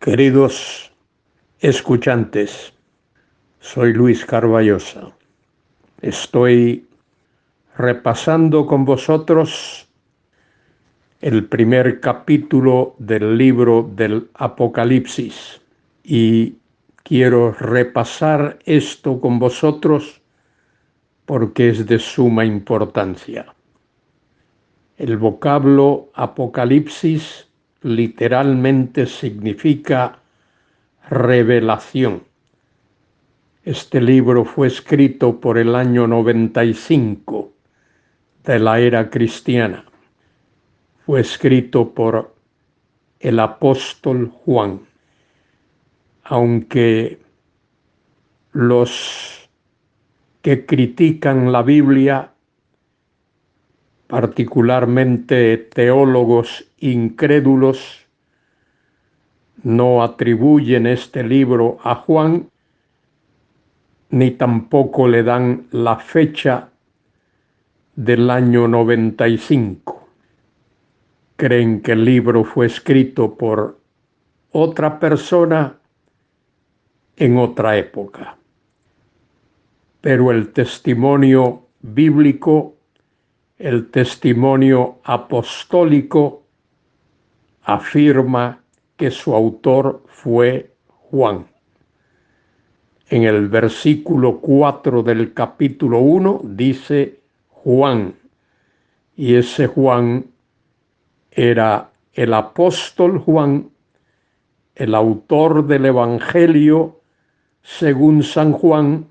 Queridos escuchantes, soy Luis Carballosa. Estoy repasando con vosotros el primer capítulo del libro del Apocalipsis y quiero repasar esto con vosotros porque es de suma importancia. El vocablo Apocalipsis literalmente significa revelación. Este libro fue escrito por el año 95 de la era cristiana. Fue escrito por el apóstol Juan, aunque los que critican la Biblia, particularmente teólogos incrédulos, no atribuyen este libro a Juan, ni tampoco le dan la fecha del año 95. Creen que el libro fue escrito por otra persona en otra época. Pero el testimonio bíblico, el testimonio apostólico, afirma que su autor fue Juan. En el versículo 4 del capítulo 1 dice Juan, y ese Juan era el apóstol Juan, el autor del Evangelio según San Juan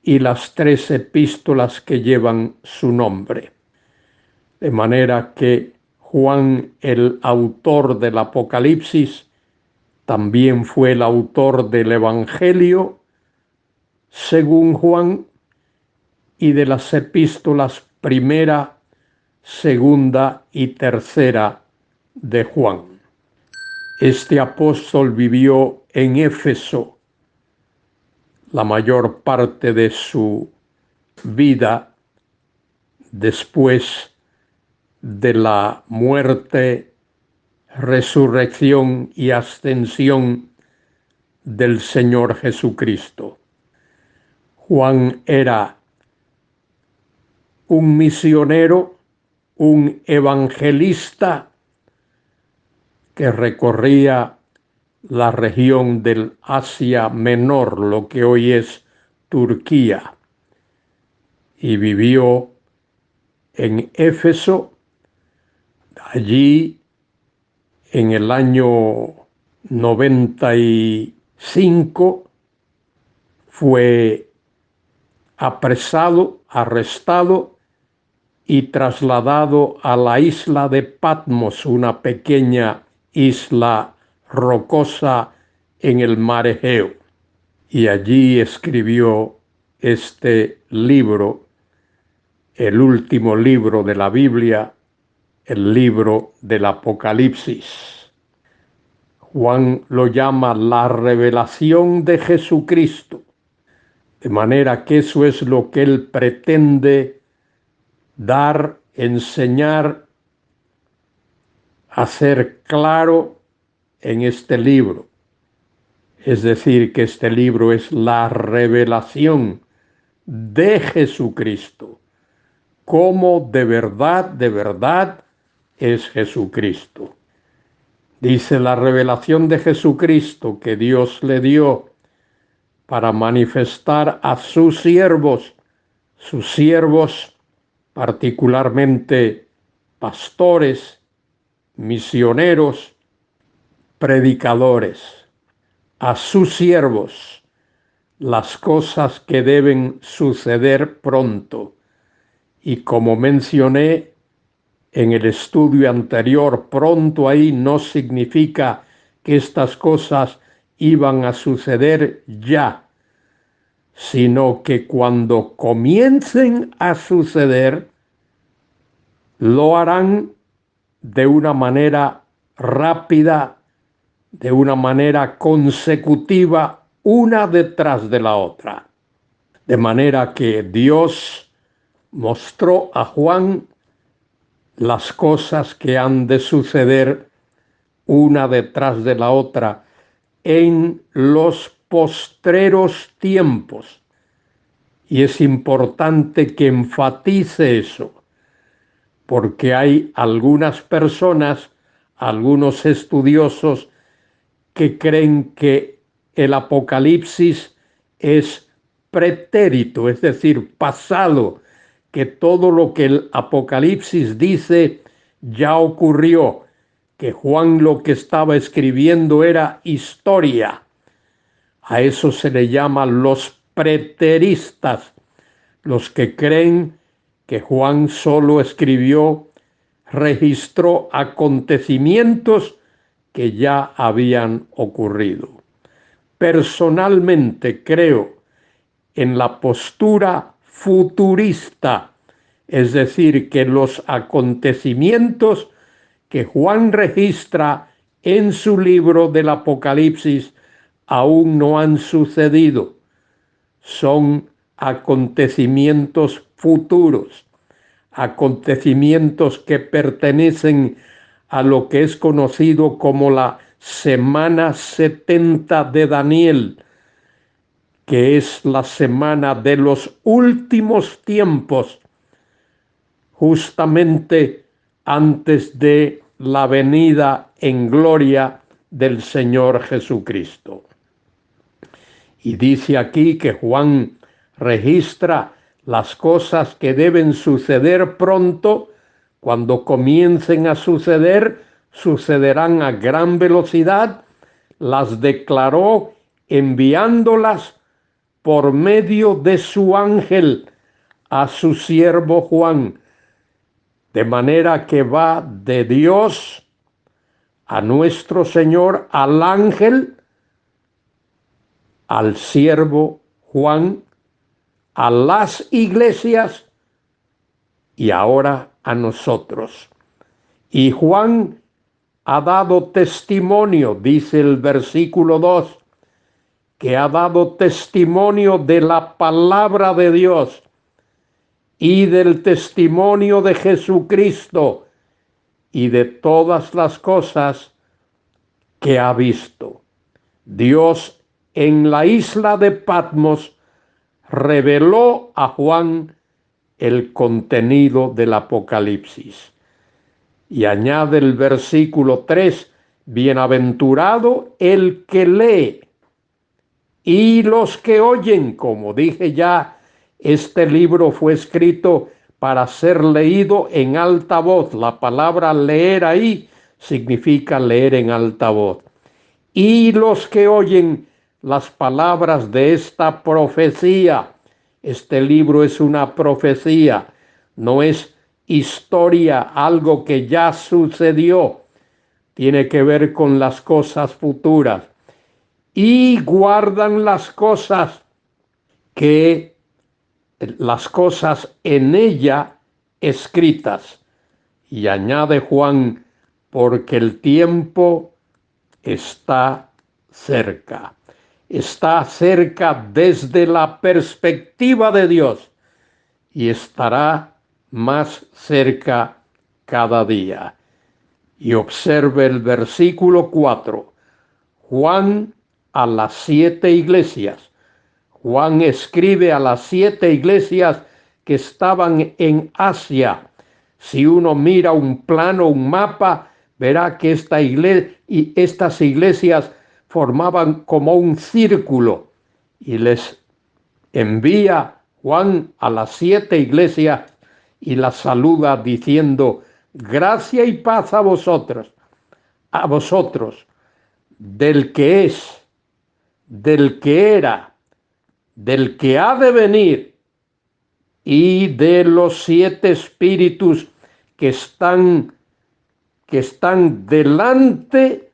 y las 3 epístolas que llevan su nombre. De manera que Juan, el autor del Apocalipsis, también fue el autor del Evangelio según Juan y de las epístolas primera, segunda y tercera de Juan. Este apóstol vivió en Éfeso la mayor parte de su vida después de la muerte, resurrección y ascensión del Señor Jesucristo. Juan era un misionero, un evangelista que recorría la región del Asia Menor, lo que hoy es Turquía, y vivió en Éfeso. Allí, en el año 95, fue arrestado y trasladado a la isla de Patmos, una pequeña isla rocosa en el mar Egeo. Y allí escribió este libro, el último libro de la Biblia, el libro del Apocalipsis. Juan lo llama la revelación de Jesucristo, de manera que eso es lo que él pretende dar, enseñar, hacer claro en este libro. Es decir, que este libro es la revelación de Jesucristo, cómo de verdad es Jesucristo. Dice la revelación de Jesucristo que Dios le dio para manifestar a sus siervos particularmente pastores, misioneros, predicadores, a sus siervos las cosas que deben suceder pronto. Y como mencioné en el estudio anterior, pronto ahí no significa que estas cosas iban a suceder ya, sino que cuando comiencen a suceder, lo harán de una manera rápida, de una manera consecutiva, una detrás de la otra. De manera que Dios mostró a Juan las cosas que han de suceder una detrás de la otra en los postreros tiempos. Y es importante que enfatice eso, porque hay algunas personas, algunos estudiosos, que creen que el Apocalipsis es pretérito, es decir, pasado, que todo lo que el Apocalipsis dice ya ocurrió, que Juan lo que estaba escribiendo era historia. A eso se le llama los preteristas, los que creen que Juan solo escribió, registró acontecimientos que ya habían ocurrido. Personalmente creo en la postura futurista, es decir, que los acontecimientos que Juan registra en su libro del Apocalipsis aún no han sucedido. Son acontecimientos futuros, acontecimientos que pertenecen a lo que es conocido como la semana 70 de Daniel, que es la semana de los últimos tiempos, justamente antes de la venida en gloria del Señor Jesucristo. Y dice aquí que Juan registra las cosas que deben suceder pronto. Cuando comiencen a suceder, sucederán a gran velocidad. Las declaró enviándolas por medio de su ángel a su siervo Juan. De manera que va de Dios a nuestro Señor, al ángel, al siervo Juan, a las iglesias y ahora a nosotros. Y Juan ha dado testimonio, dice el versículo 2, que ha dado testimonio de la palabra de Dios y del testimonio de Jesucristo y de todas las cosas que ha visto. Dios en la isla de Patmos reveló a Juan el contenido del Apocalipsis. Y añade el versículo 3, bienaventurado el que lee y los que oyen. Como dije ya, este libro fue escrito para ser leído en alta voz. La palabra leer ahí significa leer en alta voz. Y los que oyen las palabras de esta profecía. Este libro es una profecía, no es historia, algo que ya sucedió. Tiene que ver con las cosas futuras. Y guardan las cosas en ella escritas. Y añade Juan, porque el tiempo está cerca. Está cerca desde la perspectiva de Dios y estará más cerca cada día. Y observe el versículo 4. Juan a las 7 iglesias. Juan escribe a las 7 iglesias que estaban en Asia. Si uno mira un plano, un mapa, verá que estas iglesias formaban como un círculo y les envía Juan a las 7 iglesias y las saluda diciendo: gracia y paz a vosotros, del que es, del que era, del que ha de venir y de los 7 espíritus que están delante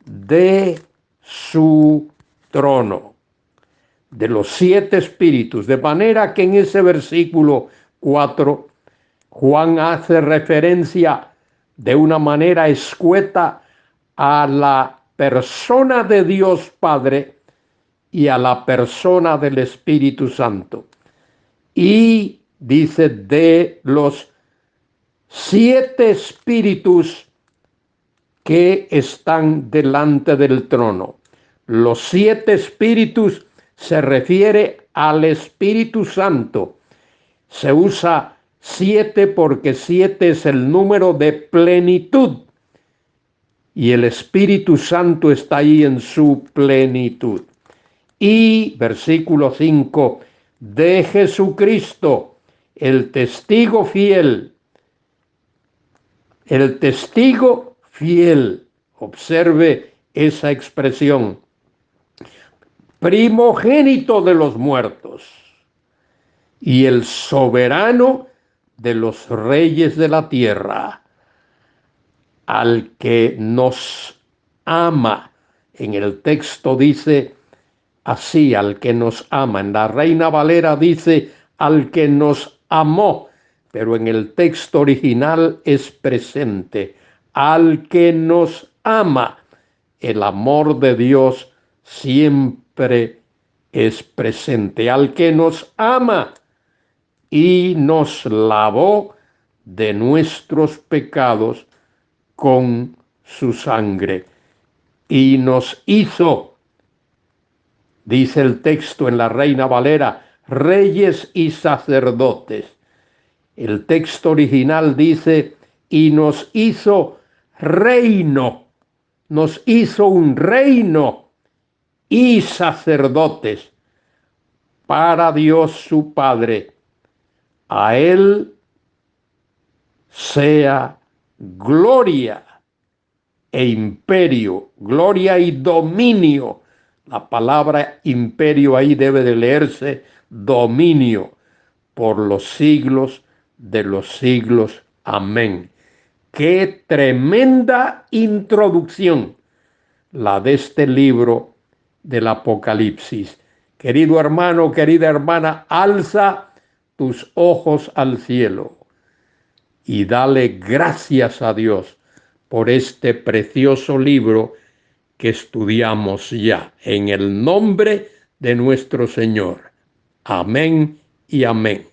de su trono. De los 7 espíritus. De manera que en ese versículo 4, Juan hace referencia de una manera escueta a la persona de Dios Padre y a la persona del Espíritu Santo. Y dice de los 7 espíritus que están delante del trono. Los 7 espíritus se refiere al Espíritu Santo. Se usa 7 porque 7 es el número de plenitud. Y el Espíritu Santo está ahí en su plenitud. Y versículo 5, de Jesucristo, el testigo fiel. El testigo fiel. Observe esa expresión. Primogénito de los muertos y el soberano de los reyes de la tierra, al que nos ama. En el texto dice así, al que nos ama. En la Reina Valera dice al que nos amó, pero en el texto original es presente. Al que nos ama. El amor de Dios siempre es presente. Al que nos ama y nos lavó de nuestros pecados con su sangre. Y nos hizo, dice el texto en la Reina Valera, reyes y sacerdotes. El texto original dice, y nos hizo reino. Nos hizo un reino y sacerdotes para Dios su Padre. A Él sea gloria e imperio, gloria y dominio. La palabra imperio ahí debe de leerse dominio por los siglos de los siglos. Amén. Qué tremenda introducción la de este libro del Apocalipsis. Querido hermano, querida hermana, alza tus ojos al cielo y dale gracias a Dios por este precioso libro que estudiamos ya, en el nombre de nuestro Señor. Amén y amén.